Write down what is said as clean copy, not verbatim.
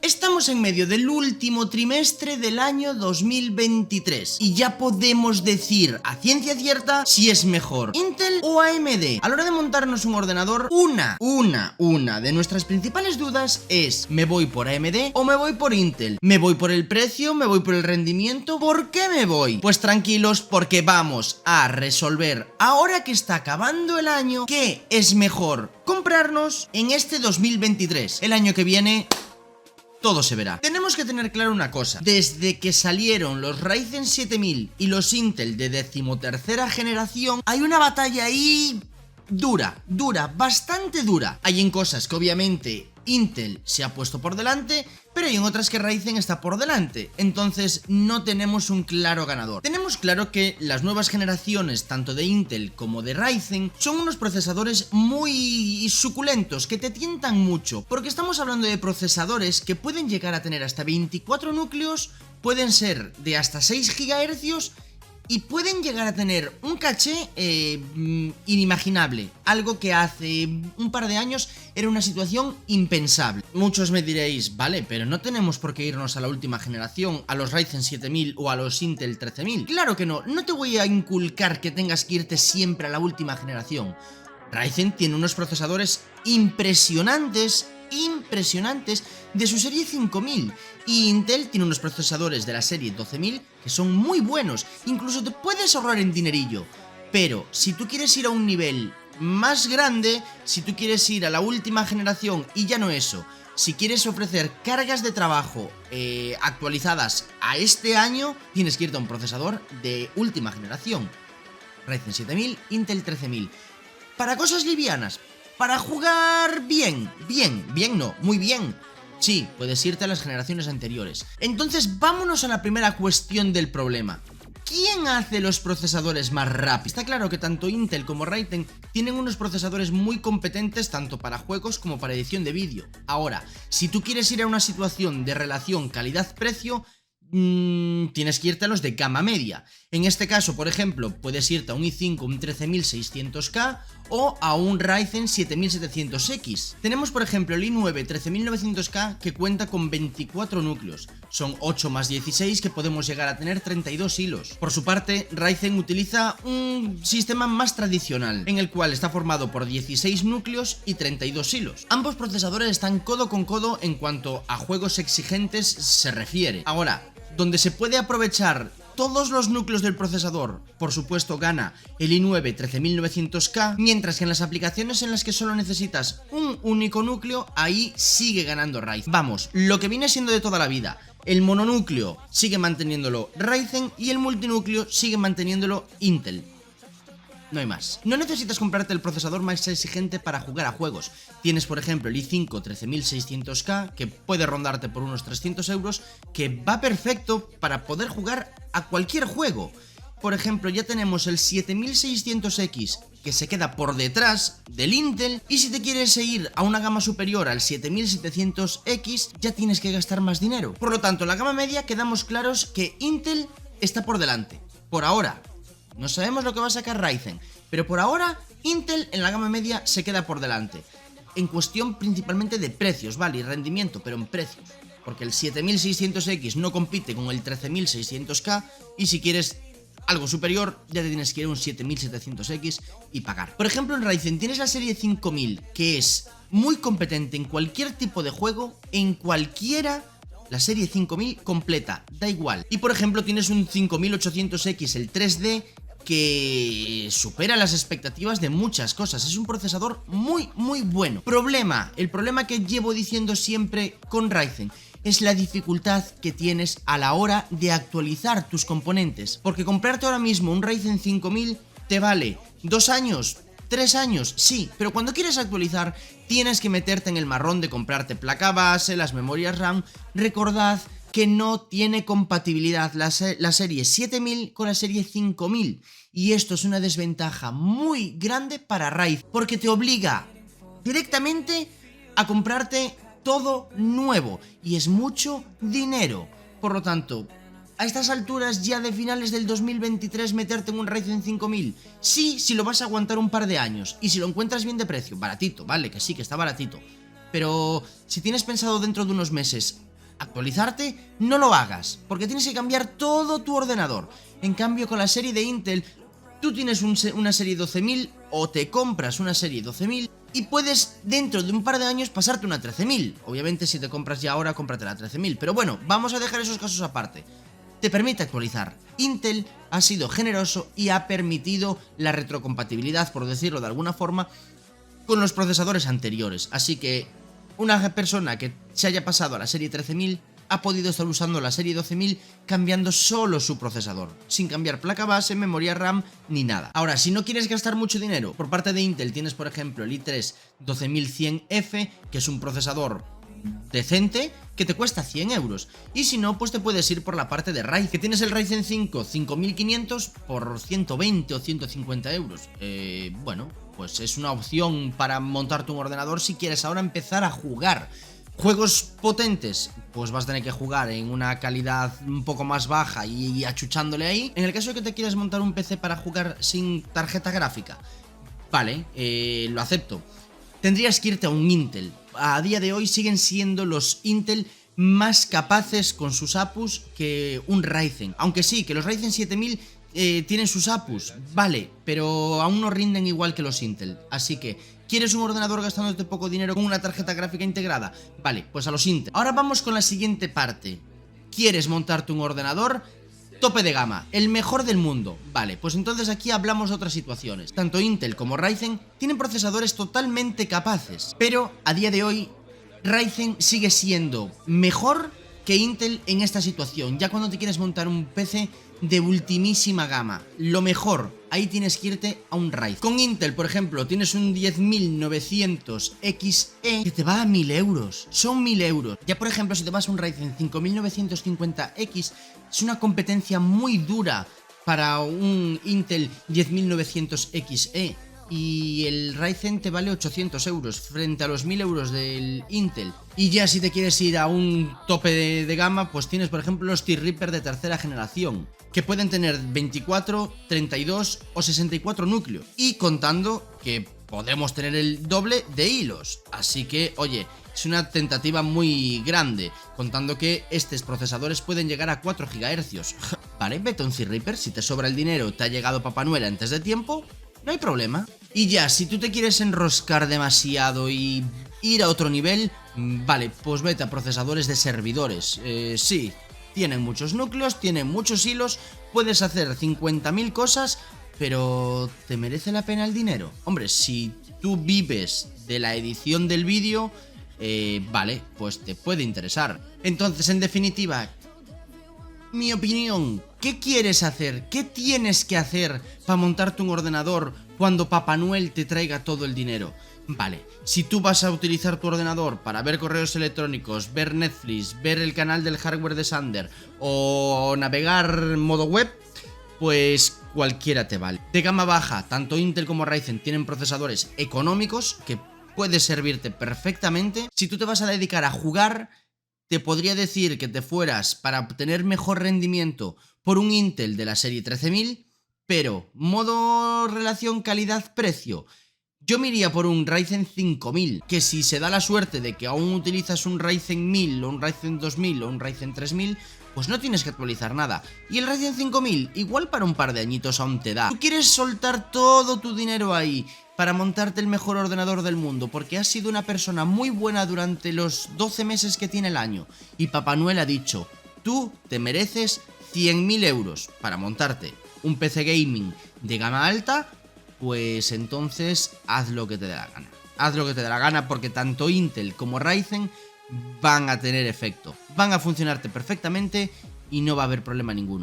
Estamos en medio del último trimestre del año 2023 y ya podemos decir a ciencia cierta si es mejor Intel o AMD. A la hora de montarnos un ordenador, una de nuestras principales dudas es: ¿me voy por AMD o me voy por Intel? ¿Me voy por el precio? ¿Me voy por el rendimiento? ¿Por qué me voy? Pues tranquilos, porque vamos a resolver, ahora que está acabando el año, qué es mejor comprarnos en este 2023. El año que viene todo se verá. Tenemos que tener claro una cosa: desde que salieron los Ryzen 7000 y los Intel de 13ª generación, hay una batalla ahí dura, bastante dura. Hay en cosas que obviamente Intel se ha puesto por delante, pero hay en otras que Ryzen está por delante. Entonces no tenemos un claro ganador. Tenemos claro que las nuevas generaciones, tanto de Intel como de Ryzen, son unos procesadores muy suculentos, que te tientan mucho, porque estamos hablando de procesadores que pueden llegar a tener hasta 24 núcleos, pueden ser de hasta 6 GHz y pueden llegar a tener un caché inimaginable, algo que hace un par de años era una situación impensable. Muchos me diréis: vale, pero no tenemos por qué irnos a la última generación, a los Ryzen 7000 o a los Intel 13000. Claro que no, no te voy a inculcar que tengas que irte siempre a la última generación. Ryzen tiene unos procesadores impresionantes de su serie 5000, y Intel tiene unos procesadores de la serie 12000 que son muy buenos, incluso te puedes ahorrar en dinerillo. Pero si tú quieres ir a un nivel más grande, si tú quieres ir a la última generación, y ya no eso, si quieres ofrecer cargas de trabajo actualizadas a este año, tienes que irte a un procesador de última generación. Ryzen 7000, Intel 13000. Para cosas livianas, para jugar bien no, muy bien, sí, puedes irte a las generaciones anteriores. Entonces vámonos a la primera cuestión del problema: ¿quién hace los procesadores más rápidos? Está claro que tanto Intel como Ryzen tienen unos procesadores muy competentes tanto para juegos como para edición de vídeo. Ahora, si tú quieres ir a una situación de relación calidad-precio, tienes que irte a los de gama media. En este caso, por ejemplo, puedes irte a un i5, un 13600K o a un Ryzen 7700X. Tenemos, por ejemplo, el i9 13900K que cuenta con 24 núcleos. Son 8 más 16 que podemos llegar a tener 32 hilos. Por su parte, Ryzen utiliza un sistema más tradicional, en el cual está formado por 16 núcleos y 32 hilos. Ambos procesadores están codo con codo en cuanto a juegos exigentes se refiere. Ahora, donde se puede aprovechar todos los núcleos del procesador, por supuesto gana el i9 13900K, mientras que en las aplicaciones en las que solo necesitas un único núcleo, ahí sigue ganando Ryzen. Vamos, lo que viene siendo de toda la vida: el mononúcleo sigue manteniéndolo Ryzen y el multinúcleo sigue manteniéndolo Intel. No hay más. No necesitas comprarte el procesador más exigente para jugar a juegos. Tienes, por ejemplo, el i5 13600K, que puede rondarte por unos 300 euros, que va perfecto para poder jugar a cualquier juego. Por ejemplo, ya tenemos el 7600X, que se queda por detrás del Intel, y si te quieres ir a una gama superior al 7700X, ya tienes que gastar más dinero. Por lo tanto, en la gama media quedamos claros que Intel está por delante. Por ahora. No sabemos lo que va a sacar Ryzen, pero por ahora Intel en la gama media se queda por delante. En cuestión principalmente de precios, vale, y rendimiento, pero en precios. Porque el 7600X no compite con el 13600K, y si quieres algo superior ya te tienes que ir a un 7700X y pagar. Por ejemplo, en Ryzen tienes la serie 5000, que es muy competente en cualquier tipo de juego, en cualquiera. La serie 5000 completa, da igual. Y por ejemplo tienes un 5800X, el 3D, que supera las expectativas de muchas cosas. Es un procesador muy bueno. El problema que llevo diciendo siempre con Ryzen es la dificultad que tienes a la hora de actualizar tus componentes. Porque comprarte ahora mismo un Ryzen 5000 te vale 2 años, 3 años, sí, pero cuando quieres actualizar tienes que meterte en el marrón de comprarte placa base, las memorias RAM. Recordad que no tiene compatibilidad la serie 7000 con la serie 5000, y esto es una desventaja muy grande para Ryzen, porque te obliga directamente a comprarte todo nuevo, y es mucho dinero. Por lo tanto, a estas alturas ya de finales del 2023 meterte en un Ryzen 5000, sí, si lo vas a aguantar un par de años, y si lo encuentras bien de precio, baratito, vale, que sí, que está baratito. Pero si tienes pensado dentro de unos meses actualizarte, no lo hagas, porque tienes que cambiar todo tu ordenador. En cambio, con la serie de Intel, tú tienes una serie 12000 o te compras una serie 12000 y puedes dentro de un par de años pasarte una 13000. Obviamente si te compras ya ahora, cómprate la 13000, pero bueno, vamos a dejar esos casos aparte. Te permite actualizar. Intel ha sido generoso y ha permitido la retrocompatibilidad, por decirlo de alguna forma, con los procesadores anteriores. Así que una persona que se haya pasado a la serie 13000 ha podido estar usando la serie 12000 cambiando solo su procesador, sin cambiar placa base, memoria RAM ni nada. Ahora, si no quieres gastar mucho dinero, por parte de Intel tienes por ejemplo el i3 12100F, que es un procesador decente que te cuesta 100 euros. Y si no, pues te puedes ir por la parte de Ryzen, que tienes el Ryzen 5 5500 por 120 o 150 euros. Bueno, pues es una opción para montarte un ordenador si quieres ahora empezar a jugar. Juegos potentes, pues vas a tener que jugar en una calidad un poco más baja y achuchándole ahí. En el caso de que te quieras montar un PC para jugar sin tarjeta gráfica, vale, lo acepto. Tendrías que irte a un Intel. A día de hoy siguen siendo los Intel más capaces con sus APUs que un Ryzen. Aunque sí, que los Ryzen 7000 tienen sus APUs, vale, pero aún no rinden igual que los Intel. Así que, ¿quieres un ordenador gastándote poco dinero con una tarjeta gráfica integrada? Vale, pues a los Intel. Ahora vamos con la siguiente parte. ¿Quieres montarte un ordenador tope de gama, el mejor del mundo? Vale, pues entonces aquí hablamos de otras situaciones. Tanto Intel como Ryzen tienen procesadores totalmente capaces, pero a día de hoy Ryzen sigue siendo mejor que Intel en esta situación. Ya cuando te quieres montar un PC de ultimísima gama, lo mejor, ahí tienes que irte a un Ryzen. Con Intel, por ejemplo, tienes un 10900XE que te va a 1000 euros. Son 1000 euros. Ya, por ejemplo, si te vas a un Ryzen 5950X, es una competencia muy dura para un Intel 10900XE. Y el Ryzen te vale 800 euros frente a los 1000 euros del Intel. Y ya si te quieres ir a un tope de gama, pues tienes por ejemplo los Threadripper de tercera generación, que pueden tener 24, 32 o 64 núcleos. Y contando que podemos tener el doble de hilos. Así que, oye, es una tentativa muy grande, contando que estos procesadores pueden llegar a 4 GHz. Vale, vete a un Threadripper, si te sobra el dinero, te ha llegado Papá Noel antes de tiempo, no hay problema. Y ya, si tú te quieres enroscar demasiado y ir a otro nivel, vale, pues vete a procesadores de servidores. Sí, tienen muchos núcleos, tienen muchos hilos, puedes hacer 50.000 cosas, pero ¿te merece la pena el dinero? Hombre, si tú vives de la edición del vídeo, vale, pues te puede interesar. Entonces, en definitiva, mi opinión, ¿qué quieres hacer? ¿Qué tienes que hacer para montarte un ordenador cuando Papá Noel te traiga todo el dinero? Vale, si tú vas a utilizar tu ordenador para ver correos electrónicos, ver Netflix, ver el canal del hardware de Sander o navegar modo web, pues cualquiera te vale. De gama baja, tanto Intel como Ryzen tienen procesadores económicos que puede servirte perfectamente. Si tú te vas a dedicar a jugar, te podría decir que te fueras para obtener mejor rendimiento por un Intel de la serie 13000, pero modo relación calidad-precio, yo me iría por un Ryzen 5000, que si se da la suerte de que aún utilizas un Ryzen 1000 o un Ryzen 2000 o un Ryzen 3000, pues no tienes que actualizar nada. Y el Ryzen 5000, igual para un par de añitos aún te da. ¿Tú quieres soltar todo tu dinero ahí para montarte el mejor ordenador del mundo porque has sido una persona muy buena durante los 12 meses que tiene el año y Papá Noel ha dicho, tú te mereces 100.000 euros para montarte un PC gaming de gama alta? Pues entonces haz lo que te dé la gana. Haz lo que te dé la gana porque tanto Intel como Ryzen van a tener efecto, van a funcionarte perfectamente y no va a haber problema ninguno.